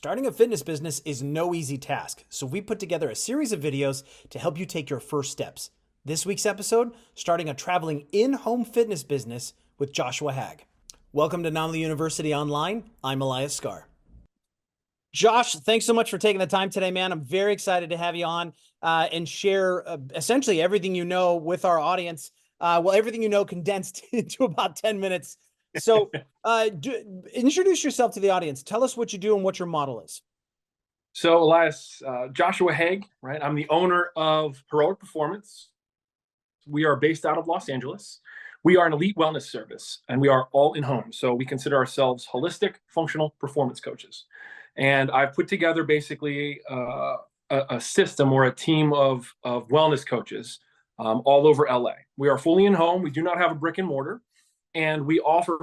Starting a fitness business is no easy task, so we put together a series of videos to help you take your first steps. This week's episode, starting a traveling in-home fitness business with Joshua Hagg. Welcome to Naamly University Online. I'm Elias Scar. Josh, thanks so much for taking the time today, man. I'm very excited to have you on and share essentially everything you know with our audience. Everything you know condensed into about 10 minutes. So introduce yourself to the audience. Tell us what you do and what your model is. So, Elias, Joshua Hagg, right? I'm the owner of Heroic Performance. We are based out of Los Angeles. We are an elite wellness service, and we are all in home. So we consider ourselves holistic, functional performance coaches. And I've put together basically a system or a team of wellness coaches all over LA. We are fully in home. We do not have a brick and mortar, and we offer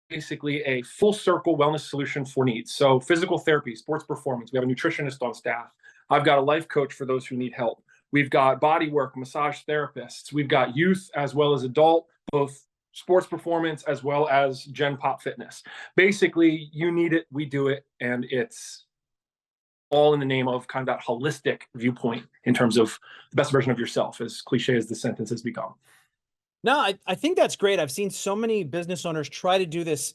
basically a full circle wellness solution for needs. So physical therapy, sports performance. We have a nutritionist on staff. I've got a life coach for those who need help. We've got body work, massage therapists. We've got youth as well as adult, both sports performance as well as Gen Pop fitness. Basically, you need it, we do it, and it's all in the name of kind of that holistic viewpoint in terms of the best version of yourself, as cliche as the sentence has become. No, I think that's great. I've seen so many business owners try to do this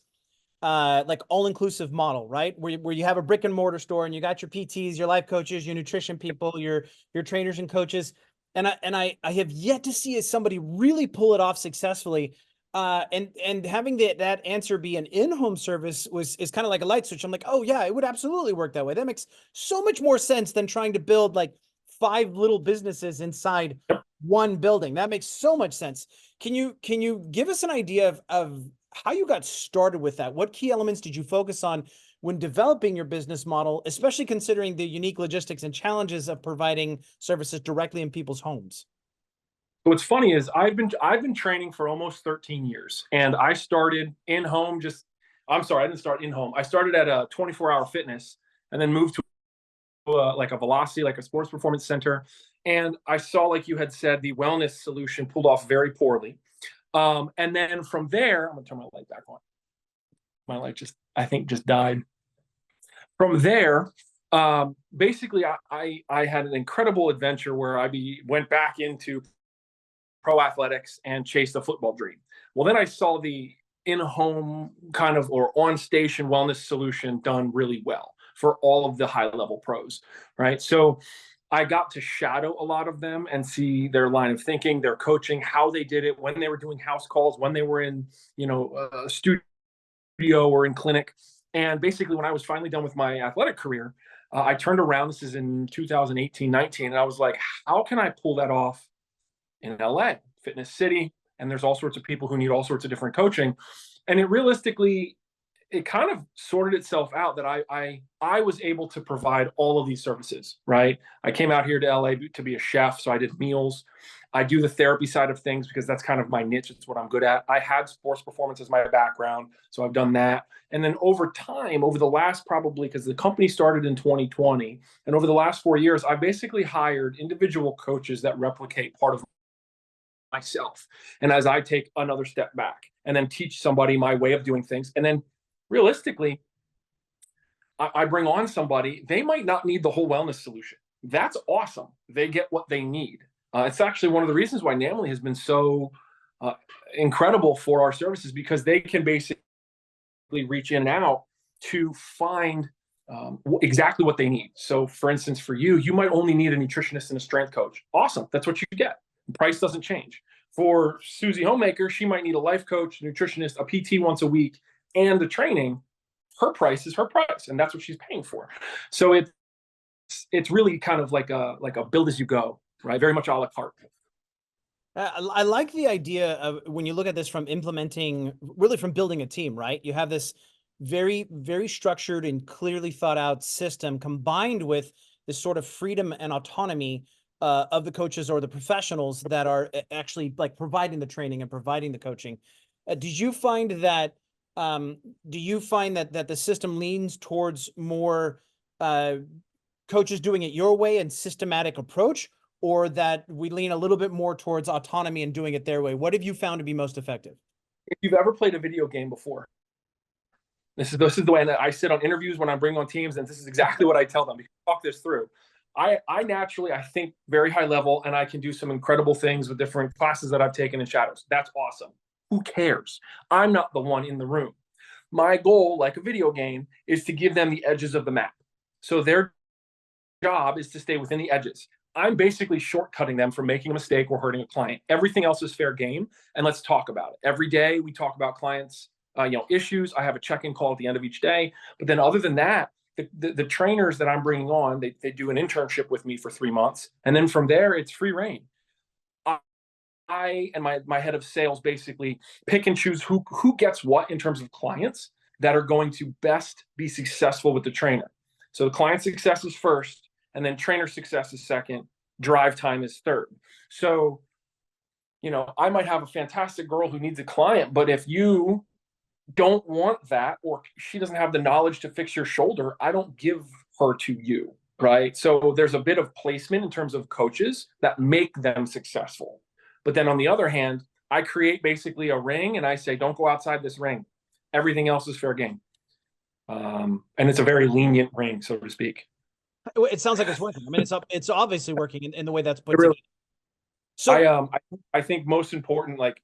like all-inclusive model, right? Where you have a brick and mortar store and you got your PTs, your life coaches, your nutrition people, your trainers and coaches. And I have yet to see somebody really pull it off successfully. And having that answer be an in-home service is kind of like a light switch. I'm like, oh yeah, it would absolutely work that way. That makes so much more sense than trying to build like 5 little businesses inside one building. That makes so much sense. Can you give us an idea of how you got started with that? What key elements did you focus on when developing your business model, especially considering the unique logistics and challenges of providing services directly in people's homes? What's funny is I've been training for almost 13 years, and I started in home. I'm sorry, I didn't start in home. I started at a 24-hour fitness, and then moved to like a Velocity, like a sports performance center. And I saw, like you had said, the wellness solution pulled off very poorly. And then from there, I'm gonna turn my light back on. My light I think, just died. From there, basically, I had an incredible adventure where went back into pro athletics and chased a football dream. Well, then I saw the in-home kind of or on-station wellness solution done really well for all of the high-level pros, right? So I got to shadow a lot of them and see their line of thinking, their coaching, how they did it, when they were doing house calls, when they were in, a studio or in clinic. And basically, when I was finally done with my athletic career, I turned around. This is in 2018, 19, and I was like, how can I pull that off in LA, Fitness City? And there's all sorts of people who need all sorts of different coaching. And it kind of sorted itself out that I was able to provide all of these services, right? I came out here to LA to be a chef, so I did meals. I do the therapy side of things because that's kind of my niche. It's what I'm good at. I had sports performance as my background, so I've done that. And then over time, over the last probably, because the company started in 2020, and over the last 4 years, I've basically hired individual coaches that replicate part of myself. And as I take another step back and then teach somebody my way of doing things, and then realistically, I bring on somebody, they might not need the whole wellness solution. That's awesome. They get what they need. It's actually one of the reasons why Naamly has been so incredible for our services, because they can basically reach in and out to find exactly what they need. So for instance, for you, you might only need a nutritionist and a strength coach. Awesome. That's what you get. The price doesn't change. For Susie Homemaker, she might need a life coach, nutritionist, a PT once a week, and the training. Her price is her price, and that's what she's paying for. So it's really kind of like a build as you go, right? Very much a la carte. I like the idea of when you look at this from really from building a team, right? You have this very, very structured and clearly thought out system combined with this sort of freedom and autonomy of the coaches or the professionals that are actually like providing the training and providing the coaching. Did you find that that the system leans towards more coaches doing it your way and systematic approach, or that we lean a little bit more towards autonomy and doing it their way? What have you found to be most effective? If you've ever played a video game before, This is the way that I sit on interviews when I'm bringing on teams, and this is exactly what I tell them. Talk this through. I naturally, I think very high level, and I can do some incredible things with different classes that I've taken in shadows. That's awesome. Who cares? I'm not the one in the room. My goal, like a video game, is to give them the edges of the map. So their job is to stay within the edges. I'm basically shortcutting them from making a mistake or hurting a client. Everything else is fair game, and let's talk about it. Every day we talk about clients' issues. I have a check-in call at the end of each day. But then other than that, the trainers that I'm bringing on, they do an internship with me for 3 months. And then from there, it's free reign. I and my head of sales basically pick and choose who gets what in terms of clients that are going to best be successful with the trainer. So the client success is first, and then trainer success is second, drive time is third. So, I might have a fantastic girl who needs a client, but if you don't want that, or she doesn't have the knowledge to fix your shoulder, I don't give her to you, right? So there's a bit of placement in terms of coaches that make them successful. But then on the other hand, I create basically a ring and I say, don't go outside this ring. Everything else is fair game. And it's a very lenient ring, so to speak. It sounds like it's working. I mean, it's obviously working in the way that's put Really, together. So I think most important, like,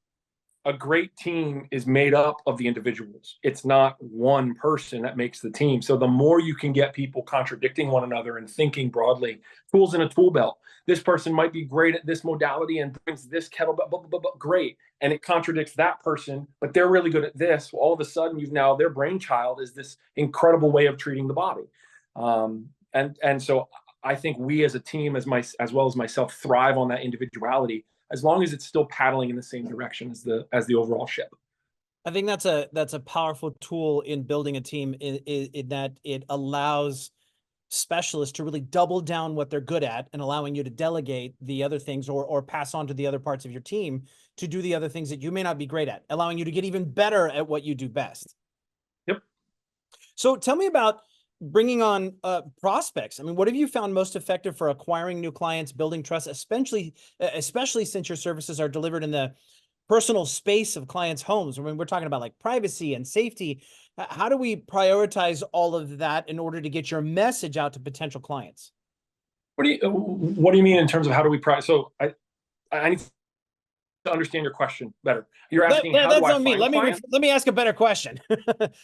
a great team is made up of the individuals. It's not one person that makes the team. So the more you can get people contradicting one another and thinking broadly, tools in a tool belt. This person might be great at this modality and brings this kettlebell, blah, blah, blah, great. And it contradicts that person, but they're really good at this. Well, all of a sudden, their brainchild is this incredible way of treating the body. And so I think we as a team, as well as myself, thrive on that individuality, as long as it's still paddling in the same direction as the overall ship. I think that's a powerful tool in building a team in that it allows specialists to really double down what they're good at and allowing you to delegate the other things or pass on to the other parts of your team to do the other things that you may not be great at, allowing you to get even better at what you do best. Yep. So tell me about bringing on prospects. I mean, what have you found most effective for acquiring new clients, building trust, especially since your services are delivered in the personal space of clients' homes? I mean, we're talking about like privacy and safety. How do we prioritize all of that in order to get your message out to potential clients? What do you mean in terms of how do we price? So I need to understand your question better. You're asking how do I find clients? Let me ask a better question.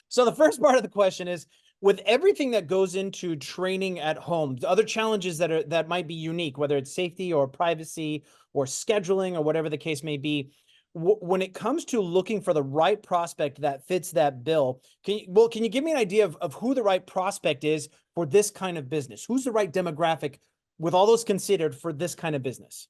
So the first part of the question is, with everything that goes into training at home, the other challenges that might be unique, whether it's safety or privacy or scheduling or whatever the case may be, when it comes to looking for the right prospect that fits that bill, can you give me an idea of who the right prospect is for this kind of business? Who's the right demographic, with all those considered, for this kind of business?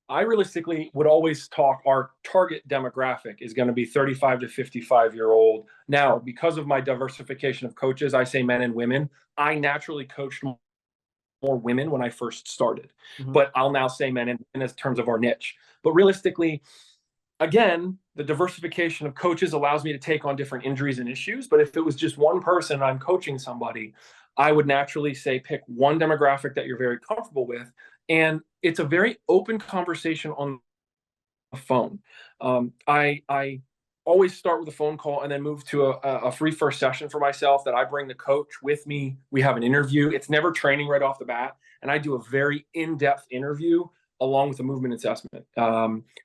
I realistically would always talk, our target demographic is going to be 35 to 55-year-old. Now, because of my diversification of coaches, I say men and women. I naturally coached more women when I first started, but I'll now say men in terms of our niche. But realistically, again, the diversification of coaches allows me to take on different injuries and issues. But if it was just one person and I'm coaching somebody, I would naturally say pick one demographic that you're very comfortable with. And it's a very open conversation on the phone. I always start with a phone call and then move to a free first session for myself that I bring the coach with me. We have an interview. It's never training right off the bat. And I do a very in-depth interview along with a movement assessment.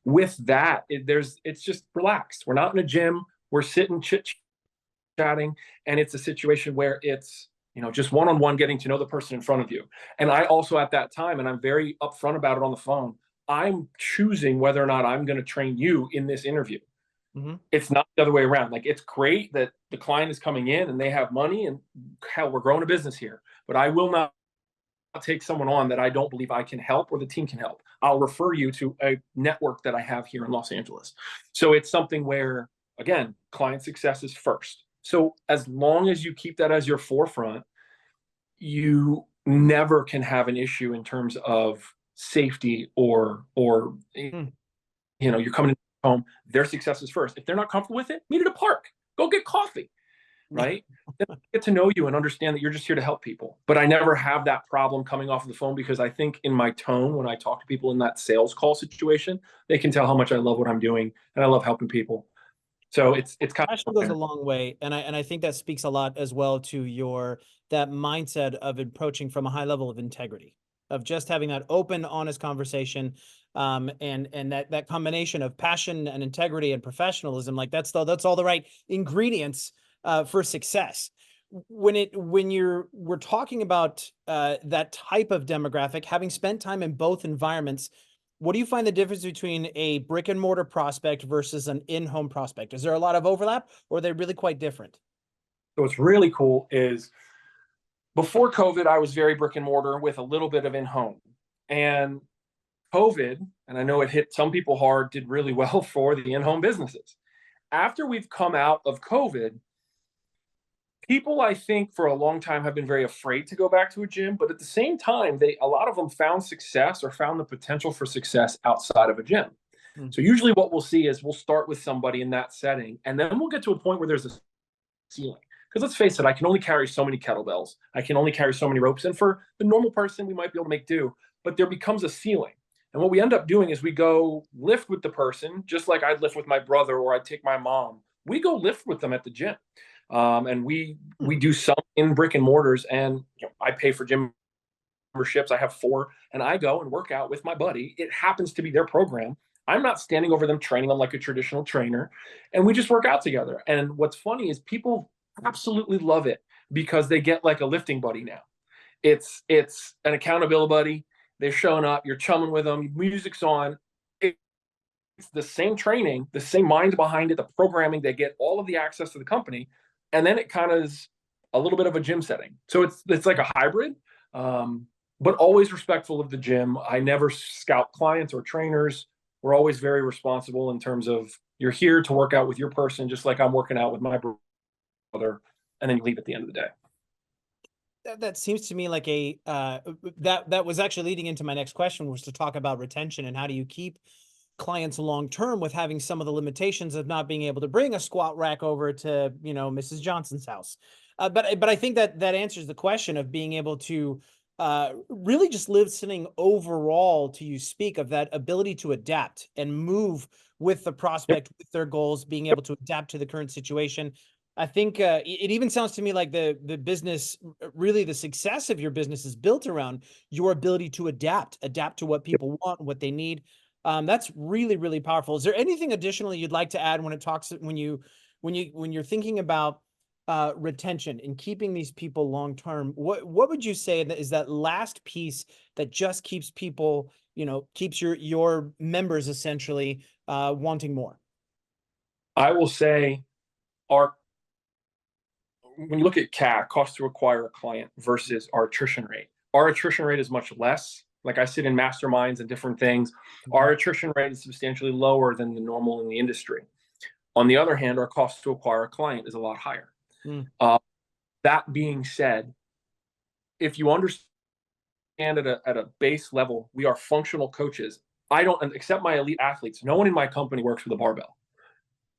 With that, it's just relaxed. We're not in a gym. We're sitting chit-chatting. And it's a situation where it's just one-on-one, getting to know the person in front of you. And I also, at that time, and I'm very upfront about it on the phone, I'm choosing whether or not I'm going to train you in this interview. It's not the other way around. Like, it's great that the client is coming in and they have money and hell, we're growing a business here, but I will not take someone on that I don't believe I can help or the team can help. I'll refer you to a network that I have here in Los Angeles. So it's something where, again, client success is first. So as long as you keep that as your forefront, you never can have an issue in terms of safety or you're coming home, their success is first. If they're not comfortable with it, meet at a park, go get coffee, right? Get to know you and understand that you're just here to help people. But I never have that problem coming off of the phone, because I think in my tone, when I talk to people in that sales call situation, they can tell how much I love what I'm doing and I love helping people. So it's kind Passion of goes a there. long way, and I think that speaks a lot as well to your that mindset of approaching from a high level of integrity, of just having that open, honest conversation, and that combination of passion and integrity and professionalism, like that's all the right ingredients for success. We're talking about that type of demographic, having spent time in both environments, what do you find the difference between a brick and mortar prospect versus an in-home prospect? Is there a lot of overlap, or are they really quite different? So what's really cool is before COVID, I was very brick and mortar with a little bit of in home. And COVID, and I know it hit some people hard, did really well for the in home businesses. After we've come out of COVID, people I think for a long time have been very afraid to go back to a gym, but at the same time, a lot of them found success or found the potential for success outside of a gym. Hmm. So usually what we'll see is we'll start with somebody in that setting, and then we'll get to a point where there's a ceiling. Because let's face it, I can only carry so many kettlebells. I can only carry so many ropes. And for the normal person, we might be able to make do, but there becomes a ceiling. And what we end up doing is we go lift with the person, just like I'd lift with my brother or I'd take my mom. We go lift with them at the gym. And we do some in brick and mortars, and I pay for gym memberships. I have 4, and I go and work out with my buddy. It happens to be their program. I'm not standing over them training them like a traditional trainer, and we just work out together. And what's funny is people absolutely love it because they get like a lifting buddy now. It's an accountability buddy. They're showing up, you're chumming with them, music's on. It's the same training, the same mind behind it, the programming. They get all of the access to the company, and then it kind of is a little bit of a gym setting. So it's like a hybrid, but always respectful of the gym. I never scout clients or trainers. We're always very responsible in terms of you're here to work out with your person, just like I'm working out with my brother, and then you leave at the end of the day. That seems to me like that was actually leading into my next question, was to talk about retention and how do you keep clients long term with having some of the limitations of not being able to bring a squat rack over to Mrs. Johnson's house. But I think that answers the question of being able to really just listening overall to you speak of that ability to adapt and move with the Yep. prospect, with their goals, being able to adapt to the current situation. I think it even sounds to me like the business, really the success of your business is built around your ability to adapt to what people want, what they need. That's really, really powerful. Is there anything additionally you'd like to add when you're thinking about retention and keeping these people long term? What would you say that is that last piece that just keeps people, keeps your members essentially wanting more? I will say our when you look at CAC, cost to acquire a client, versus our attrition rate is much less. Like I sit in masterminds and different things. Our attrition rate is substantially lower than the normal in the industry. On the other hand, our cost to acquire a client is a lot higher. Mm. That being said, if you understand at a base level, we are functional coaches. I don't, except my elite athletes, no one in my company works with a barbell.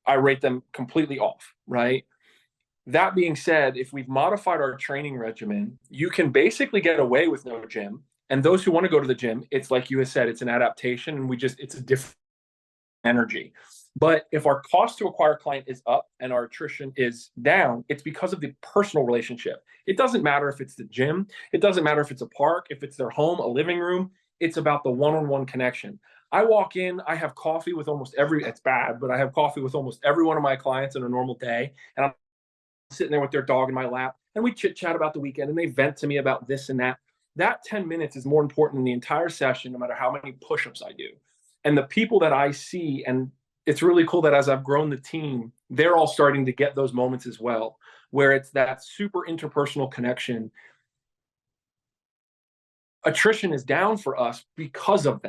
I rate them completely off, right? That being said, if we've modified our training regimen, you can basically get away with no gym. And those who want to go to the gym, it's like you have said, it's an adaptation, and it's a different energy. But if our cost to acquire a client is up and our attrition is down, it's because of the personal relationship. It doesn't matter if it's the gym, it doesn't matter if it's a park, if it's their home, a living room. It's about the one-on-one connection. I walk in, I have coffee with it's bad, but I have coffee with almost every one of my clients in a normal day. And I'm sitting there with their dog in my lap, and we chit chat about the weekend, and they vent to me about this and that. That 10 minutes is more important than the entire session, no matter how many push-ups I do. And the people that I see, and it's really cool that as I've grown the team, they're all starting to get those moments as well, where it's that super interpersonal connection. Attrition is down for us because of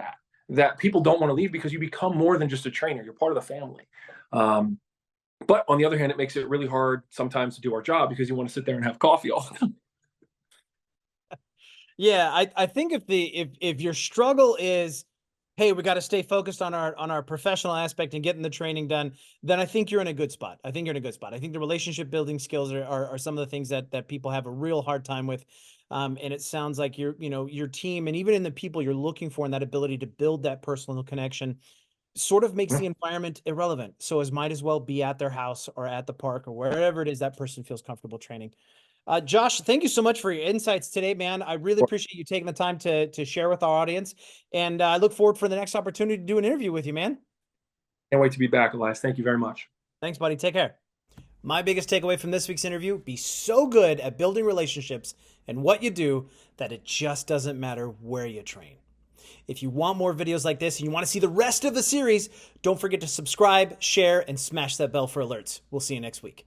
that people don't want to leave, because you become more than just a trainer. You're part of the family. But on the other hand, it makes it really hard sometimes to do our job because you want to sit there and have coffee all the time. Yeah, I think if your struggle is, hey, we got to stay focused on our professional aspect and getting the training done, then I think you're in a good spot. I think you're in a good spot. I think the relationship building skills are some of the things that people have a real hard time with. And it sounds like your team, and even in the people you're looking for, and that ability to build that personal connection, sort of makes Yeah. the environment irrelevant. So as might as well be at their house or at the park or wherever it is that person feels comfortable training. Josh, thank you so much for your insights today, man. I really appreciate you taking the time to share with our audience. And I look forward for the next opportunity to do an interview with you, man. Can't wait to be back, Elias. Thank you very much. Thanks, buddy. Take care. My biggest takeaway from this week's interview, be so good at building relationships and what you do that it just doesn't matter where you train. If you want more videos like this and you want to see the rest of the series, don't forget to subscribe, share, and smash that bell for alerts. We'll see you next week.